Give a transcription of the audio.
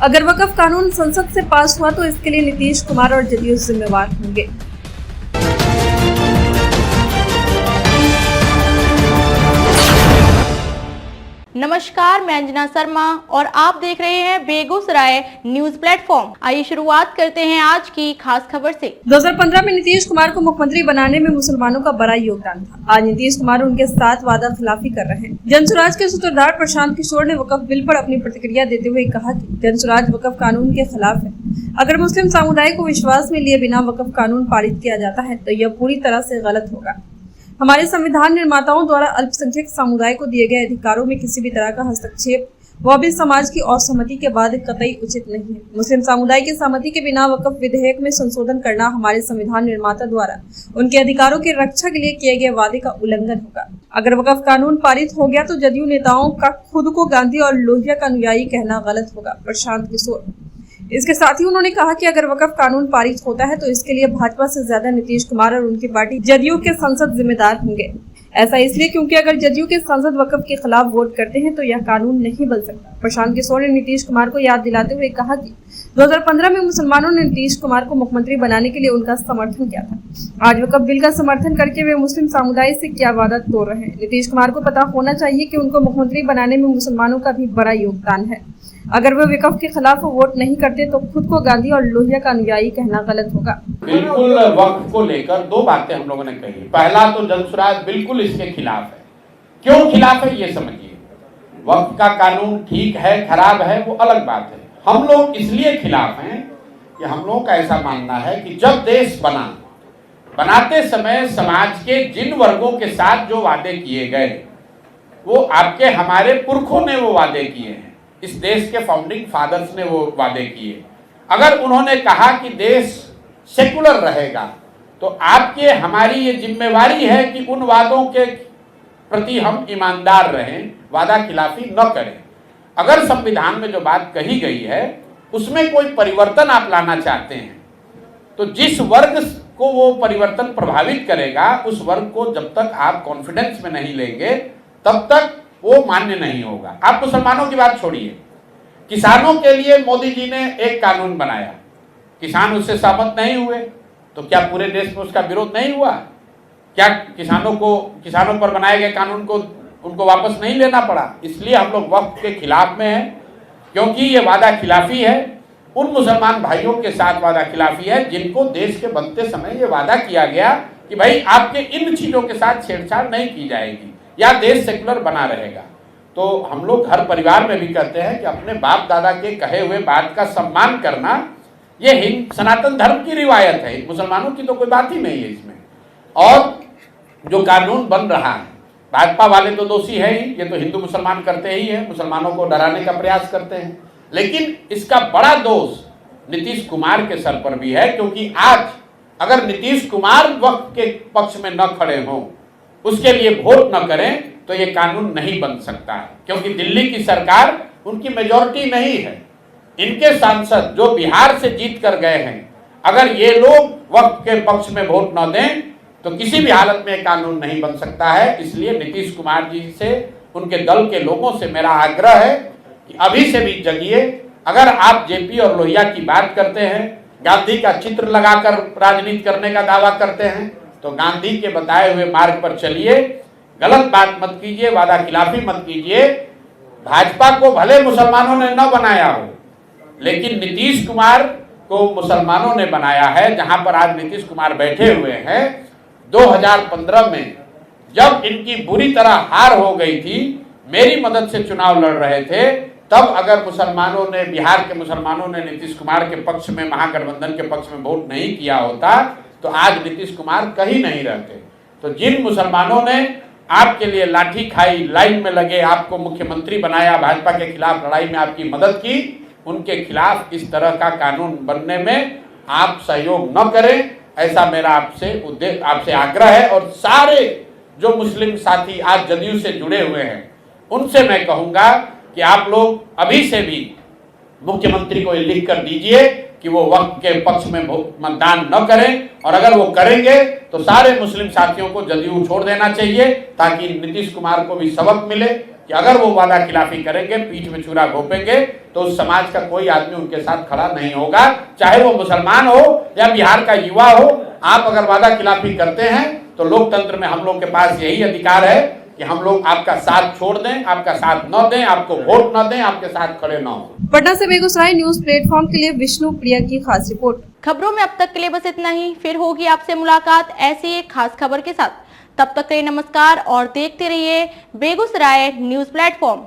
अगर वक्फ कानून संसद से पास हुआ तो इसके लिए नीतीश कुमार और जदयू जिम्मेवार होंगे। नमस्कार, मैं अंजना शर्मा और आप देख रहे हैं बेगूसराय न्यूज प्लेटफॉर्म। आइए शुरुआत करते हैं आज की खास खबर से। 2015 में नीतीश कुमार को मुख्यमंत्री बनाने में मुसलमानों का बड़ा योगदान था। आज नीतीश कुमार उनके साथ वादा खिलाफी कर रहे हैं। जनसुराज के सूत्रधार प्रशांत किशोर ने वक्फ बिल पर अपनी प्रतिक्रिया देते हुए कहा कि जनसुराज वक्फ कानून के खिलाफ है। अगर मुस्लिम समुदाय को विश्वास में लिए बिना वक्फ कानून पारित किया जाता है तो यह पूरी तरह से गलत होगा। हमारे संविधान निर्माताओं द्वारा अल्पसंख्यक समुदाय को दिए गए अधिकारों में किसी भी तरह का हस्तक्षेप, वह भी समाज की असहमति के बाद, कतई उचित नहीं है। मुस्लिम समुदाय की सहमति के बिना वक्फ विधेयक में संशोधन करना हमारे संविधान निर्माता द्वारा उनके अधिकारों की रक्षा के लिए किए गए वादे का उल्लंघन होगा। अगर वक्फ कानून पारित हो गया तो जदयू नेताओं का खुद को गांधी और लोहिया का अनुयायी कहना गलत होगा। प्रशांत किशोर इसके साथ ही उन्होंने कहा कि अगर वक्फ कानून पारित होता है तो इसके लिए भाजपा से ज्यादा नीतीश कुमार और उनकी पार्टी जदयू के सांसद जिम्मेदार होंगे। ऐसा इसलिए क्योंकि अगर जदयू के सांसद वक्फ के खिलाफ वोट करते हैं तो यह कानून नहीं बन सकता। प्रशांत किशोर ने नीतीश कुमार को याद दिलाते हुए कहा कि 2015 में मुसलमानों ने नीतीश कुमार को मुख्यमंत्री बनाने के लिए उनका समर्थन किया था। आज वक्फ बिल का समर्थन करके वे मुस्लिम समुदाय से क्या वादा तोड़ रहे हैं। नीतीश कुमार को पता होना चाहिए कि उनको मुख्यमंत्री बनाने में मुसलमानों का भी बड़ा योगदान है। अगर वे वक्फ के खिलाफ वोट नहीं करते तो खुद को गांधी और लोहिया का अनुयायी कहना गलत होगा। बिल्कुल वक्फ को लेकर दो बातें हम लोगों ने कही। पहला तो जनसुराज बिल्कुल इसके खिलाफ है। क्यों खिलाफ है ये समझिए। वक्फ का कानून ठीक है खराब है वो अलग बात है। हम लोग इसलिए खिलाफ हैं कि हम लोगों का ऐसा मानना है कि जब देश बनाते समय समाज के जिन वर्गों के साथ जो वादे किए गए वो आपके हमारे पुरखों ने वो वादे किए हैं। इस देश के फाउंडिंग फादर्स ने वो वादे किए। अगर उन्होंने कहा कि देश सेकुलर रहेगा तो आपके हमारी ये जिम्मेवारी है कि उन वादों के प्रति हम ईमानदार रहें, वादा खिलाफी न करें। अगर संविधान में जो बात कही गई है उसमें कोई परिवर्तन आप लाना चाहते हैं तो जिस वर्ग को वो परिवर्तन प्रभावित करेगा उस वर्ग को जब तक आप कॉन्फिडेंस में नहीं लेंगे तब तक वो मान्य नहीं होगा। आप मुसलमानों की बात छोड़िए, किसानों के लिए मोदी जी ने एक कानून बनाया, किसान उससे सहमत नहीं हुए तो क्या पूरे देश में उसका विरोध नहीं हुआ? क्या किसानों पर बनाए गए कानून को उनको वापस नहीं लेना पड़ा? इसलिए हम लोग वक्फ के खिलाफ में हैं क्योंकि ये वादा खिलाफी है। उन मुसलमान भाइयों के साथ वादा खिलाफी है जिनको देश के बनते समय ये वादा किया गया कि भाई आपके इन चीजों के साथ छेड़छाड़ नहीं की जाएगी या देश सेकुलर बना रहेगा। तो हम लोग हर परिवार में भी कहते हैं कि अपने बाप दादा के कहे हुए बात का सम्मान करना ये सनातन धर्म की रिवायत है। मुसलमानों की तो कोई बात ही नहीं है इसमें। और जो कानून बन रहा है, भाजपा वाले तो दोषी है ही, ये तो हिंदू मुसलमान करते ही है, मुसलमानों को डराने का प्रयास करते हैं। लेकिन इसका बड़ा दोष नीतीश कुमार के सर पर भी है क्योंकि आज अगर नीतीश कुमार वक्फ के पक्ष में न खड़े हों, उसके लिए वोट न करें तो ये कानून नहीं बन सकता है क्योंकि दिल्ली की सरकार उनकी मेजॉरिटी नहीं है। इनके सांसद जो बिहार से जीत कर गए हैं, अगर ये लोग वक्फ के पक्ष में वोट न दें तो किसी भी हालत में कानून नहीं बन सकता है। इसलिए नीतीश कुमार जी से, उनके दल के लोगों से मेरा आग्रह है कि अभी से भी जगिए। अगर आप जेपी और लोहिया की बात करते हैं, गांधी का चित्र लगाकर राजनीति करने का दावा करते हैं तो गांधी के बताए हुए मार्ग पर चलिए। गलत बात मत कीजिए, वादा खिलाफी मत कीजिए। भाजपा को भले मुसलमानों ने न बनाया हो लेकिन नीतीश कुमार को मुसलमानों ने बनाया है। जहां पर आज नीतीश कुमार बैठे हुए हैं, 2015 में जब इनकी बुरी तरह हार हो गई थी, मेरी मदद से चुनाव लड़ रहे थे, तब अगर मुसलमानों ने, बिहार के मुसलमानों ने नीतीश कुमार के पक्ष में, महागठबंधन के पक्ष में वोट नहीं किया होता तो आज नीतीश कुमार कहीं नहीं रहते। तो जिन मुसलमानों ने आपके लिए लाठी खाई, लाइन में लगे, आपको मुख्यमंत्री बनाया, भाजपा के खिलाफ लड़ाई में आपकी मदद की, उनके खिलाफ इस तरह का कानून बनने में आप सहयोग न करें, ऐसा मेरा आपसे आग्रह है। और सारे जो मुस्लिम साथी आज जदयू से जुड़े हुए हैं उनसे मैं कहूंगा कि आप लोग अभी से भी मुख्यमंत्री को लिख कर दीजिए कि वो वक्फ के पक्ष में मतदान न करें, और अगर वो करेंगे तो सारे मुस्लिम साथियों को जदयू छोड़ देना चाहिए ताकि नीतीश कुमार को भी सबक मिले, कि अगर वो वादा खिलाफी करेंगे, पीठ में छुरा घोंपेंगे, तो उस समाज का कोई आदमी उनके साथ खड़ा नहीं होगा, चाहे वो मुसलमान हो या बिहार का युवा हो। आप अगर वादा खिलाफी करते हैं तो लोकतंत्र में हम लोग के पास यही अधिकार है कि हम लोग आपका साथ छोड़ दें, आपका साथ न दें, आपको वोट न दें, आपके साथ खड़े न हो। पटना से बेगूसराय न्यूज प्लेटफॉर्म के लिए विष्णु प्रिया की खास रिपोर्ट। खबरों में अब तक के लिए बस इतना ही। फिर होगी आपसे मुलाकात ऐसी एक खास खबर के साथ। तब तक के लिए नमस्कार और देखते रहिए बेगूसराय न्यूज प्लेटफॉर्म।